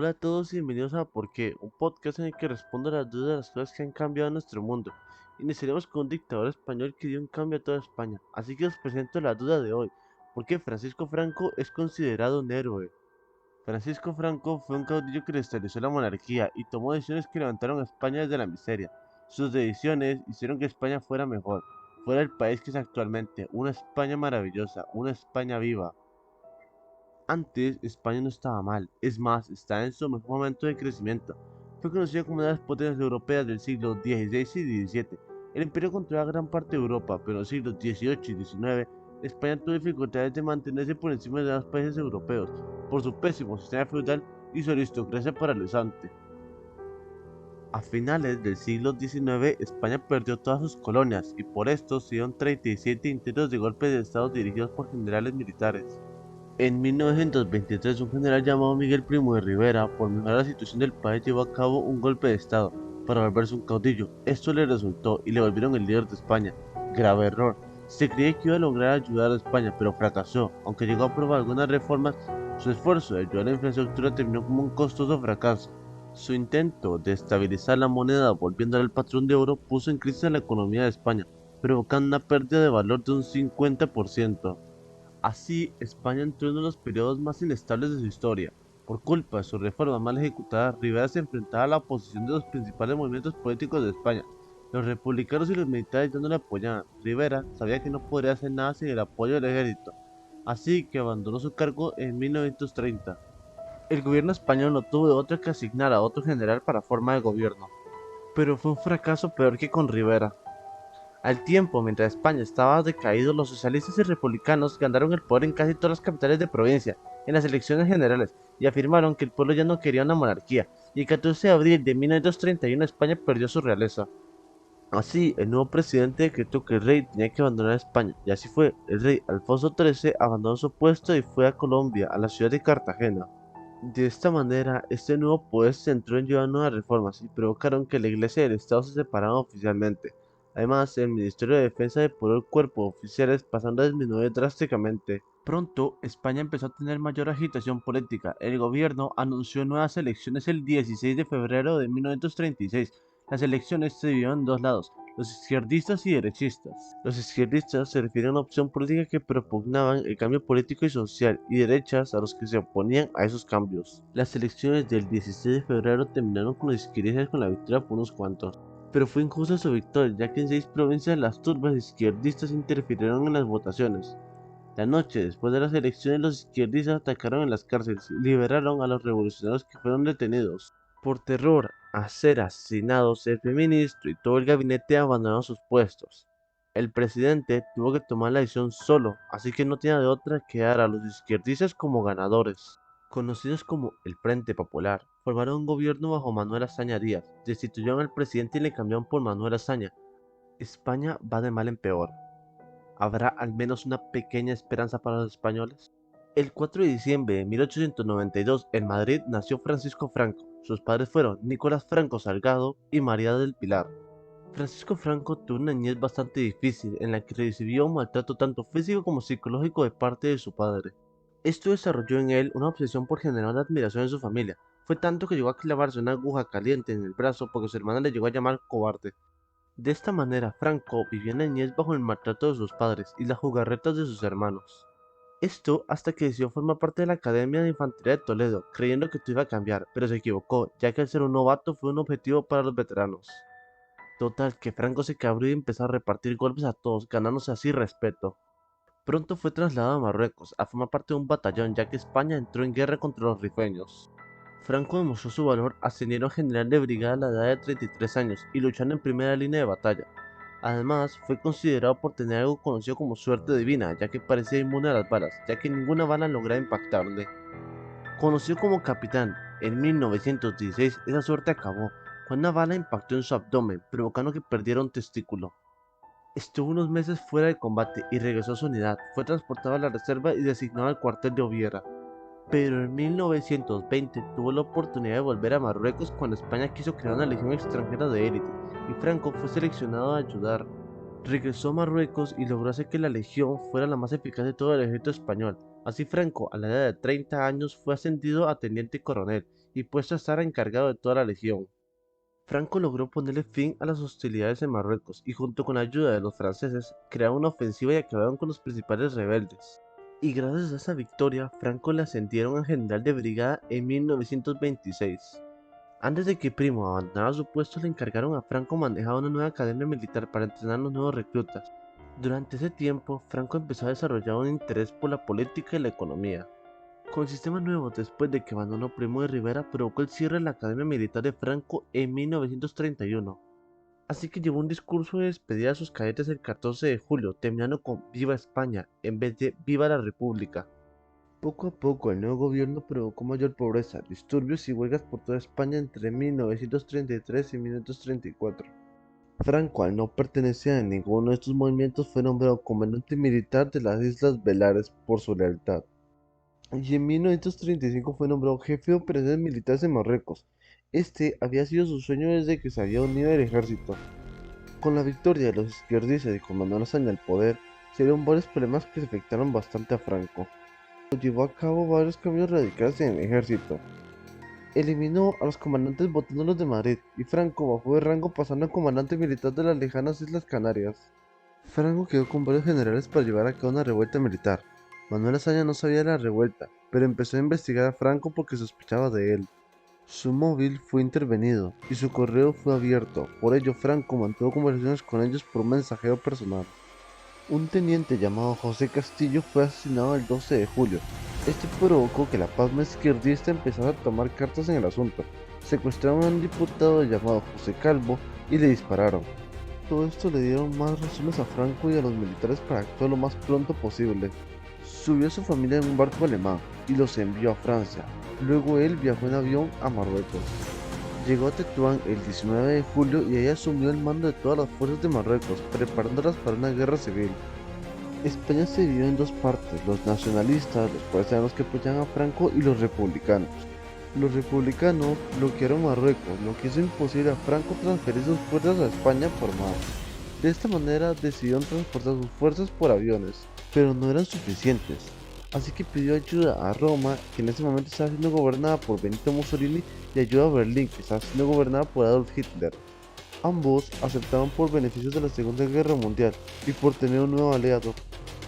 Hola a todos y bienvenidos a Por qué, un podcast en el que respondo a las dudas de las cosas que han cambiado en nuestro mundo. Iniciaremos con un dictador español que dio un cambio a toda España, así que os presento la duda de hoy. ¿Por qué Francisco Franco es considerado un héroe? Francisco Franco fue un caudillo que restableció la monarquía y tomó decisiones que levantaron a España desde la miseria. Sus decisiones hicieron que España fuera mejor, fuera el país que es actualmente, una España maravillosa, una España viva. Antes, España no estaba mal, es más, estaba en su mejor momento de crecimiento. Fue conocida como una de las potencias europeas del siglo XVI y XVII. El imperio controlaba gran parte de Europa, pero en los siglos XVIII y XIX, España tuvo dificultades de mantenerse por encima de los países europeos, por su pésimo sistema feudal y su aristocracia paralizante. A finales del siglo XIX, España perdió todas sus colonias y por esto se dieron 37 intentos de golpe de estado dirigidos por generales militares. En 1923, un general llamado Miguel Primo de Rivera, por mejorar la situación del país, llevó a cabo un golpe de estado para volverse un caudillo. Esto le resultó y le volvieron el líder de España. Grave error. Se creía que iba a lograr ayudar a España, pero fracasó. Aunque llegó a aprobar algunas reformas, su esfuerzo de ayudar a la infraestructura terminó como un costoso fracaso. Su intento de estabilizar la moneda volviéndola al patrón de oro puso en crisis a la economía de España, provocando una pérdida de valor de un 50%. Así, España entró en uno de los periodos más inestables de su historia. Por culpa de su reforma mal ejecutada, Rivera se enfrentaba a la oposición de los principales movimientos políticos de España. Los republicanos y los militares ya no le apoyaban. Rivera sabía que no podría hacer nada sin el apoyo del ejército, así que abandonó su cargo en 1930. El gobierno español no tuvo de otra que asignar a otro general para forma de gobierno, pero fue un fracaso peor que con Rivera. Al tiempo, mientras España estaba decaído, los socialistas y republicanos ganaron el poder en casi todas las capitales de provincia, en las elecciones generales, y afirmaron que el pueblo ya no quería una monarquía, y el 14 de abril de 1931 España perdió su realeza. Así, el nuevo presidente decretó que el rey tenía que abandonar España, y así fue, el rey Alfonso XIII abandonó su puesto y fue a Colombia, a la ciudad de Cartagena. De esta manera, este nuevo poder se centró en llevar nuevas reformas y provocaron que la Iglesia y el Estado se separaran oficialmente. Además, el Ministerio de Defensa depuró el cuerpo de oficiales pasando a disminuir drásticamente. Pronto, España empezó a tener mayor agitación política. El gobierno anunció nuevas elecciones el 16 de febrero de 1936. Las elecciones se dividieron en dos lados, los izquierdistas y derechistas. Los izquierdistas se refieren a una opción política que propugnaban el cambio político y social, y derechas a los que se oponían a esos cambios. Las elecciones del 16 de febrero terminaron con los izquierdistas con la victoria por unos cuantos. Pero fue injusta su victoria, ya que en 6 provincias las turbas izquierdistas interfirieron en las votaciones. La noche después de las elecciones, los izquierdistas atacaron en las cárceles y liberaron a los revolucionarios que fueron detenidos. Por terror a ser asesinados, el primer ministro y todo el gabinete abandonaron sus puestos. El presidente tuvo que tomar la decisión solo, así que no tenía de otra que dar a los izquierdistas como ganadores. Conocidos como el Frente Popular, formaron un gobierno bajo Manuel Azaña Díaz, destituyeron al presidente y le cambiaron por Manuel Azaña. España va de mal en peor. ¿Habrá al menos una pequeña esperanza para los españoles? El 4 de diciembre de 1892 en Madrid nació Francisco Franco. Sus padres fueron Nicolás Franco Salgado y María del Pilar. Francisco Franco tuvo una niñez bastante difícil en la que recibió un maltrato tanto físico como psicológico de parte de su padre. Esto desarrolló en él una obsesión por generar admiración en su familia. Fue tanto que llegó a clavarse una aguja caliente en el brazo porque su hermana le llegó a llamar cobarde. De esta manera, Franco vivió en la niñez bajo el maltrato de sus padres y las jugarretas de sus hermanos. Esto hasta que decidió formar parte de la Academia de Infantería de Toledo, creyendo que todo iba a cambiar, pero se equivocó, ya que al ser un novato fue un objetivo para los veteranos. Total, que Franco se cabrió y empezó a repartir golpes a todos, ganándose así respeto. Pronto fue trasladado a Marruecos, a formar parte de un batallón, ya que España entró en guerra contra los rifeños. Franco demostró su valor ascendiendo a general de brigada a la edad de 33 años y luchando en primera línea de batalla. Además, fue considerado por tener algo conocido como suerte divina, ya que parecía inmune a las balas, ya que ninguna bala lograba impactarle. Conocido como capitán, en 1916 esa suerte acabó, cuando una bala impactó en su abdomen, provocando que perdiera un testículo. Estuvo unos meses fuera de combate y regresó a su unidad, fue transportado a la reserva y designado al cuartel de Oviera. Pero en 1920 tuvo la oportunidad de volver a Marruecos cuando España quiso crear una legión extranjera de élite, y Franco fue seleccionado a ayudar. Regresó a Marruecos y logró hacer que la legión fuera la más eficaz de todo el ejército español. Así Franco, a la edad de 30 años, fue ascendido a teniente coronel y puesto a estar encargado de toda la legión. Franco logró ponerle fin a las hostilidades en Marruecos y junto con la ayuda de los franceses crearon una ofensiva y acabaron con los principales rebeldes. Y gracias a esa victoria, Franco le ascendieron a general de brigada en 1926. Antes de que Primo abandonara su puesto, le encargaron a Franco manejar una nueva academia militar para entrenar a los nuevos reclutas. Durante ese tiempo, Franco empezó a desarrollar un interés por la política y la economía. Con sistemas nuevos después de que abandonó Primo de Rivera, provocó el cierre de la Academia Militar de Franco en 1931. Así que llevó un discurso de despedida a sus cadetes el 14 de julio, terminando con "Viva España" en vez de "Viva la República". Poco a poco, el nuevo gobierno provocó mayor pobreza, disturbios y huelgas por toda España entre 1933 y 1934. Franco, al no pertenecer a ninguno de estos movimientos, fue nombrado comandante militar de las Islas Baleares por su lealtad. Y en 1935 fue nombrado jefe de operaciones militares en Marruecos. Este había sido su sueño desde que se había unido al ejército. Con la victoria de los izquierdistas y con Manuel Azaña al poder, se dieron varios problemas que afectaron bastante a Franco. Llevó a cabo varios cambios radicales en el ejército. Eliminó a los comandantes votándolos de Madrid y Franco bajó de rango pasando a comandante militar de las lejanas Islas Canarias. Franco quedó con varios generales para llevar a cabo una revuelta militar. Manuel Azaña no sabía de la revuelta, pero empezó a investigar a Franco porque sospechaba de él. Su móvil fue intervenido y su correo fue abierto, por ello Franco mantuvo conversaciones con ellos por un mensajero personal. Un teniente llamado José Castillo fue asesinado el 12 de julio. Esto provocó que la pasma izquierdista empezara a tomar cartas en el asunto. Secuestraron a un diputado llamado José Calvo y le dispararon. Todo esto le dieron más razones a Franco y a los militares para actuar lo más pronto posible. Subió a su familia en un barco alemán y los envió a Francia. Luego él viajó en avión a Marruecos. Llegó a Tetuán el 19 de julio y ahí asumió el mando de todas las fuerzas de Marruecos, preparándolas para una guerra civil. España se dividió en dos partes, los nacionalistas, los cuales eran los que apoyaban a Franco, y los republicanos. Los republicanos bloquearon Marruecos, lo que hizo imposible a Franco transferir sus fuerzas a España por mar. De esta manera decidieron transportar sus fuerzas por aviones, pero no eran suficientes. Así que pidió ayuda a Roma, que en ese momento estaba siendo gobernada por Benito Mussolini, y ayuda a Berlín, que estaba siendo gobernada por Adolf Hitler. Ambos aceptaron por beneficios de la Segunda Guerra Mundial y por tener un nuevo aliado.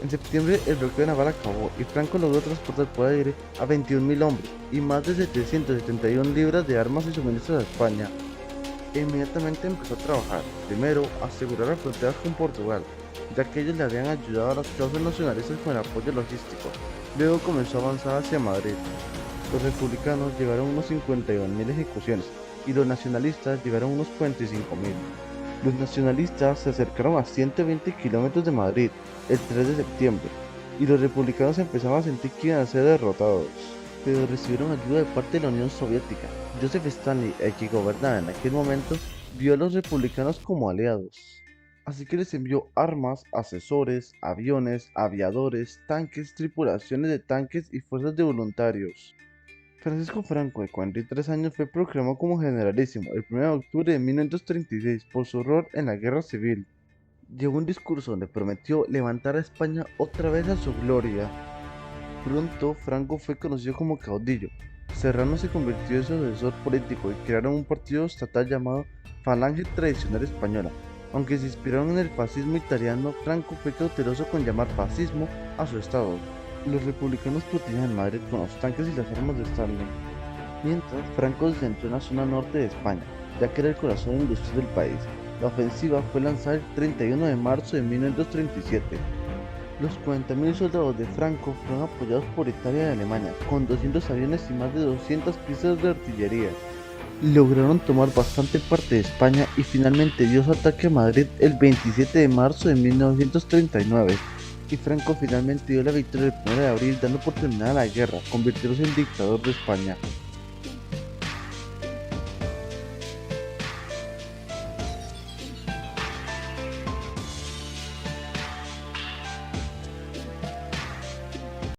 En septiembre el bloqueo naval acabó y Franco logró transportar por aire a 21.000 hombres y más de 771 libras de armas y suministros a España. Inmediatamente empezó a trabajar, primero asegurar las fronteras con Portugal, ya que ellos le habían ayudado a las causas nacionalistas con el apoyo logístico. Luego comenzó a avanzar hacia Madrid. Los republicanos llevaron unos 51.000 ejecuciones y los nacionalistas llegaron unos 45.000. Los nacionalistas se acercaron a 120 kilómetros de Madrid el 3 de septiembre y los republicanos empezaban a sentir que iban a ser derrotados, pero recibieron ayuda de parte de la Unión Soviética. Joseph Stalin, el que gobernaba en aquel momento, vio a los republicanos como aliados. Así que les envió armas, asesores, aviones, aviadores, tanques, tripulaciones de tanques y fuerzas de voluntarios. Francisco Franco, de 43 años, fue proclamado como generalísimo el 1 de octubre de 1936 por su rol en la guerra civil. Llevó un discurso donde prometió levantar a España otra vez a su gloria. Pronto, Franco fue conocido como caudillo. Serrano se convirtió en su asesor político y crearon un partido estatal llamado Falange Tradicional Española. Aunque se inspiraron en el fascismo italiano, Franco fue cauteloso con llamar fascismo a su estado. Los republicanos protegían Madrid con los tanques y las armas de Stalin, mientras Franco se centró en la zona norte de España, ya que era el corazón industrial del país. La ofensiva fue lanzada el 31 de marzo de 1937. Los 40.000 soldados de Franco fueron apoyados por Italia y Alemania, con 200 aviones y más de 200 piezas de artillería. Lograron tomar bastante parte de España y finalmente dio su ataque a Madrid el 27 de marzo de 1939. Y Franco finalmente dio la victoria el 1 de abril, dando por terminada la guerra, convirtiéndose en dictador de España.